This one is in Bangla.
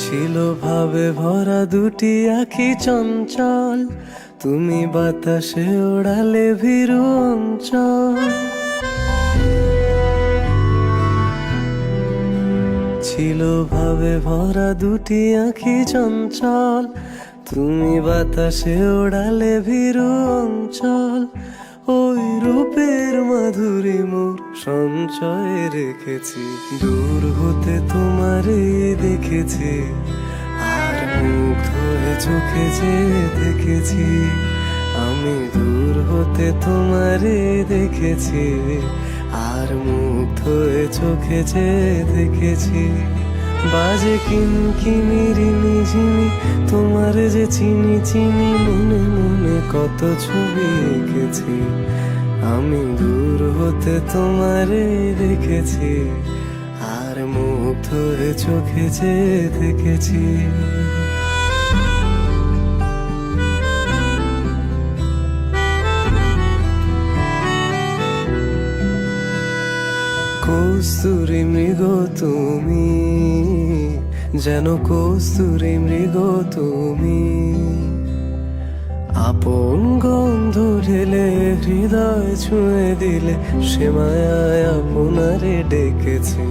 ছিল ভাবে ভরা দুটি আঁখি চঞ্চল, তুমি বাতাসে ওড়ালে ভীরু অঞ্চল। ছিল ভাবে ভরা দুটি আঁখি চঞ্চল, তুমি বাতাসে ওড়ালে ভীরু অঞ্চল। ওই রূপের মাধুরী মোর সঞ্চয়ে রেখেছি, দূর হতে তোমারে দেখেছি, আর মুগ্ধ হয়ে চোখে যে দেখেছি। আমি দূর হতে তোমারে দেখেছি, আর মুগ্ধ হয়ে চোখে যে দেখেছি। বাজে কিনকিনিরি নিঝিমি, তোমার যে চিনি চিনি, মনে মনে কত ছবি এঁকেছি। আমি দূর হতে তোমারে দেখেছি, আর মুগ্ধ হয়ে চোখে যে দেখেছি। কস্তুরী মৃগ তুমি, যেন কস্তুরী মৃগ তুমি। আপন গন্ধ ঢেলে হৃদয় ছুঁয়ে দিলে, সে মায়ায় আপনারে ডেকেছি।